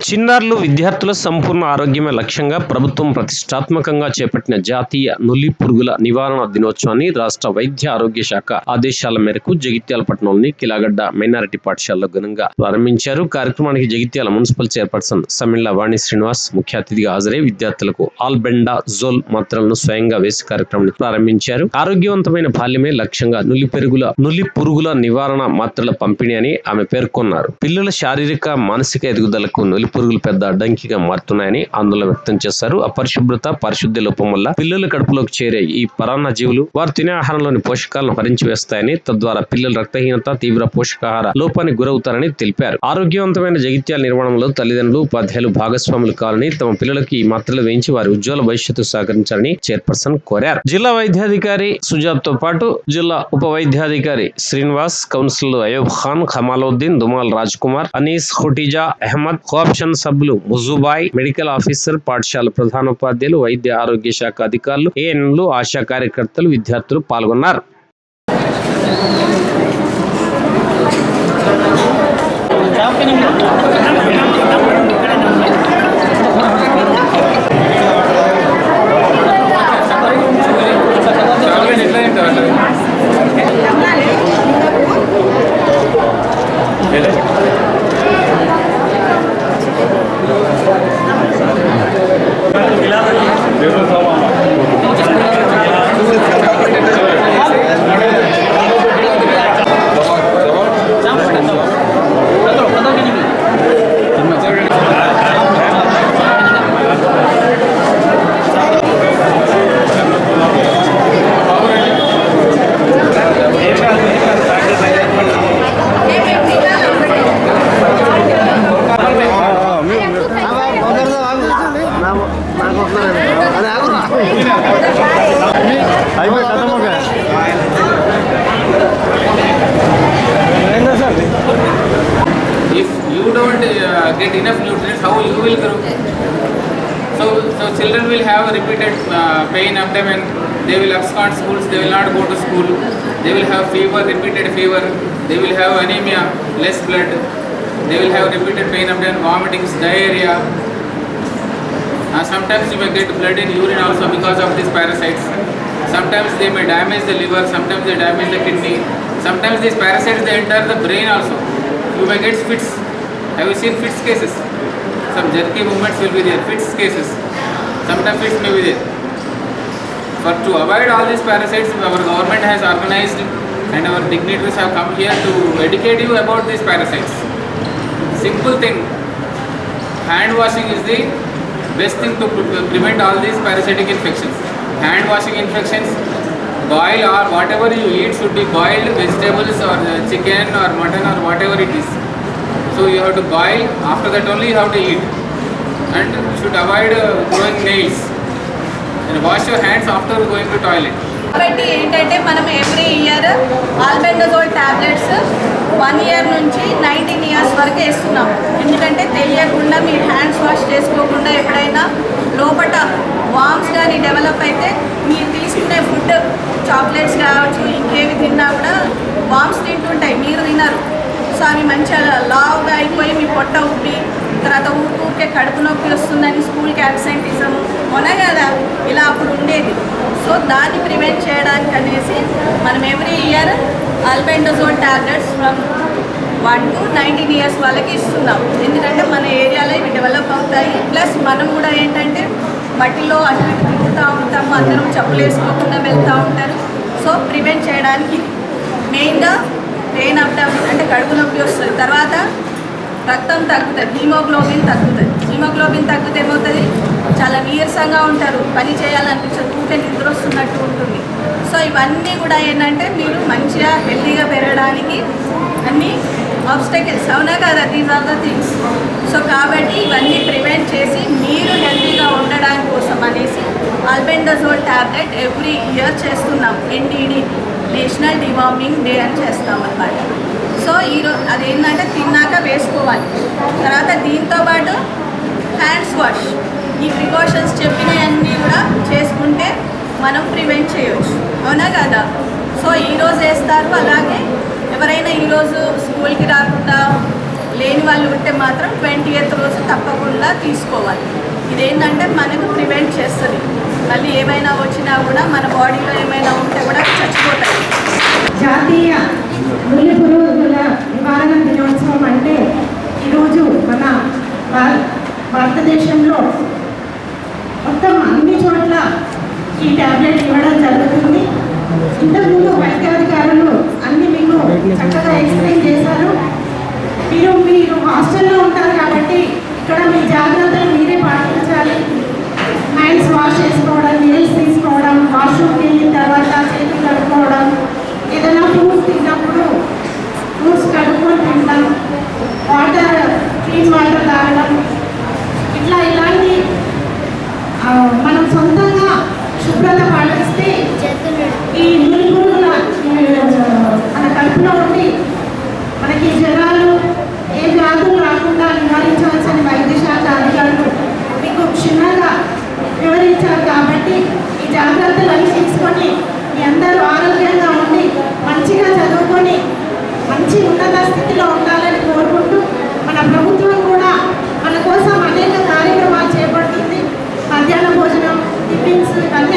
చిన్నారులు విద్యార్థుల సంపూర్ణ ఆరోగ్యమే లక్ష్యంగా ప్రభుత్వం ప్రతిష్టాత్మకంగా చేపట్టిన జాతీయ నులి పురుగుల నివారణ దినోత్సవాన్ని రాష్ట్ర వైద్య ఆరోగ్య శాఖ ఆదేశాల మేరకు జగిత్యాల పట్టణంలోని కిలాగడ్డ మైనారిటీ పాఠశాలలో ఘనంగా ప్రారంభించారు. కార్యక్రమానికి జగిత్యాల మున్సిపల్ చైర్పర్సన్ సమిళ్ల వాణి శ్రీనివాస్ ముఖ్య అతిథిగా హాజరై విద్యార్థులకు ఆల్బెండాజోల్ మాత్రలను స్వయంగా వేసి కార్యక్రమాన్ని ప్రారంభించారు. ఆరోగ్యవంతమైన బాల్యమే లక్ష్యంగా నులి పురుగుల నివారణ మాత్రల పంపిణీ అని ఆమె పేర్కొన్నారు. పిల్లల శారీరక మానసిక ఎదుగుదలకు నులి పురుగులు పెద్ద అడ్డంకిగా మారుతున్నాయని ఆందోళన వ్యక్తం చేశారు. అపరిశుభ్రత, పారిశుద్ధ్య లోపం వల్ల పిల్లల కడుపులోకి చేరే ఈ పరాన్న జీవులు వారు తినే ఆహారంలోని పోషకాలను హరించి వేస్తాయని, తద్వారా పిల్లలు రక్తహీనత, తీవ్ర పోషకాహార లోపానికి గురవుతారని తెలిపారు. ఆరోగ్యవంతమైన జగిత్యాల నిర్మాణంలో తల్లిదండ్రులు, ఉపాధ్యాయులు భాగస్వాములు కావాలని, తమ పిల్లలకి ఈ మాత్రలు వేయించి వారి ఉజ్వల భవిష్యత్తు సహకరించాలని చైర్పర్సన్ కోరారు. జిల్లా వైద్యాధికారి సుజాత్ తో పాటు జిల్లా ఉప వైద్యాధికారి శ్రీనివాస్, కౌన్సిలర్ అయూబ్ ఖాన్, ఖమాలుద్దీన్, దుమాల్ రాజ్ కుమార్, అనీస్, ఖుటీజా అహ్మద్, కోఆప్షన్ సభ్యులు ముజుబాయ్, మెడికల్ ఆఫీసర్, పాఠశాల ప్రధానోపాధ్యాయులు, వైద్య ఆరోగ్య శాఖ అధికారులు, ఏఎన్ఎంలు, ఆశా కార్యకర్తలు, విద్యార్థులు పాల్గొన్నారు. If you don't get enough nutrients, how you will grow? So children will have repeated pain abdomen. They will abscond schools. They will not go to school. They will have fever, repeated fever. They will have anemia, less blood. They will have repeated pain abdomen, vomitings, diarrhea. Sometimes you may get blood in urine also because of these parasites. Sometimes they may damage the liver. Sometimes they damage the kidney. Sometimes these parasites they enter the brain also. You may get fits. Have you seen fits cases? Some jerky movements will be there. Fits cases. Sometimes fits may be there. To avoid all these parasites, our government has organized and our dignitaries have come here to educate you about these parasites. Simple thing. Hand washing is the best thing to prevent all these parasitic infections. Hand washing infections, boil or whatever you eat should be boiled vegetables or chicken or mutton or whatever it is. So you have to boil, after that only you have to eat. And you should avoid growing nails. And wash your hands after going to toilet. కాబట్టి ఏంటంటే మనం every year albendazole tablets 1 year నుంచి 19 years వరకు వేస్తున్నాం. ఎందుకంటే తెలియకుండా మీరు hands wash చేసుకోకుండా ఎప్పుడైనా లోపల వామ్స్ కానీ డెవలప్ అయితే మీరు తీసుకునే ఫుడ్ చాక్లెట్స్ కావచ్చు ఇంకేవి తిన్నా కూడా వామ్స్ తింటుంటాయి, మీరు తినరు. సో అవి మంచిగా లావుగా అయిపోయి మీ పొట్ట ఉబ్బి తర్వాత ఊరికే కడుపు నొప్పి వస్తుందని స్కూల్కి అబ్సెంటిజం మొన్న కదా ఇలా అప్పుడు ఉండేది. సో దాన్ని ప్రివెంట్ చేయడానికి అనేసి మనం every year albendazole tablets from 1 to 19 years వాళ్ళకి ఇస్తున్నాం. ఎందుకంటే మన ఏరియాలో ఇవి డెవలప్ అవుతాయి. ప్లస్ మనం కూడా ఏంటంటే మట్టిలో అటు ఇటు తిరుగుతూ ఉంటాము, అందరం చెప్పులు వేసుకోకుండా వెళ్తూ ఉంటారు. సో ప్రివెంట్ చేయడానికి మెయిన్గా పెయిన్ అబ్డామిన్ అంటే కడుపు నొప్పి వస్తుంది, తర్వాత రక్తం తగ్గుతుంది, హీమోగ్లోబిన్ తగ్గుతుంది. హీమోగ్లోబిన్ తగ్గితే ఏమవుతుంది, చాలా నీరసంగా ఉంటారు, పని చేయాలనిపించదు, ఊరికే నిద్ర వస్తున్నట్టు ఉంటుంది. సో ఇవన్నీ కూడా ఏంటంటే మీరు మంచిగా హెల్తీగా పెరగడానికి అన్నీ ఆబ్స్టకిల్స్ అవునా కదా, these are the things. So కాబట్టి ఇవన్నీ ప్రివెంట్ చేసి మీరు హెల్తీగా ఉండడానికి కోసం అనేసి ఆల్బెండజోల్ టాబ్లెట్ ఎవ్రీ ఇయర్ చేస్తున్నాం. ఎన్డీడీ నేషనల్ డివార్మింగ్ డే అని చేస్తామన్నమాట. సో ఈరోజు అదేంటంటే తిన్నాక వేసుకోవాలి. తర్వాత దీంతోపాటు హ్యాండ్స్ వాష్, ఈ ప్రికాషన్స్ చెప్పినవన్నీ కూడా చేసుకుంటే మనం ప్రివెంట్ చేయవచ్చు, అవునా కదా. సో ఈరోజు వేస్తారు. అలాగే ఎవరైనా ఈరోజు స్కూల్కి రాకుండా లేని వాళ్ళు ఉంటే మాత్రం 20th రోజు తప్పకుండా తీసుకోవాలి. ఇదేంటంటే మనకు ప్రివెంట్ చేస్తుంది. మళ్ళీ ఏమైనా వచ్చినా కూడా మన బాడీలో ఏమైనా ఉంటే కూడా చచ్చిపోతాయి. జాతీయ నులి పురుగుల నివారణ దినోత్సవం అంటే ఈరోజు మన భారతదేశంలో మొత్తం అన్ని చోట్ల ఈ ట్యాబ్లెట్ ఇవ్వడం జరుగుతుంది. ఇంతకుముందు వైద్యాధికారులు అన్ని మీకు చక్కగా ఎక్స్ప్లెయిన్ చేశారు. మీరు హాస్టల్లో ఉంటారు కాబట్టి ఇక్కడ మీ జాగ్రత్తలు మీరే పాటించాలి. హ్యాండ్స్ వాష్ చేసుకోవడం, నీల్స్ తీసుకోవడం, వాష్రూమ్కి వెళ్ళిన తర్వాత చేతులు కడుక్కోవడం, ఏదైనా ఫ్రూట్స్ తిన్నప్పుడు ఫ్రూట్స్ కడుక్కొని తినడం, వాటర్ క్లీన్ వాటర్ తాగడం, ఇలాంటి మనం సొంతంగా శుభ్రత పాటిస్తే ఈ నులి పురుగుల మన కడుపులో ఉండి మనకి జ్వరాలు ఏ వ్యాధులు రాకుండా నివారించవలసిన వైద్య శాఖ అధికారులు మీకు క్షుణ్ణంగా వివరించారు. కాబట్టి ఈ జాగ్రత్తలన్నీ తీసుకొని మీ అందరూ ఆరోగ్యంగా ఉండి మంచిగా చదువుకొని మంచి ఉన్నత స్థితిలో ఉండాలని కోరుకుంటూ మన ప్రభుత్వం కూడా మన కోసం అనేక కార్యక్రమాలు చేపడుతుంది. మధ్యాహ్న భోజనం, టిఫిన్స్ ఇవన్నీ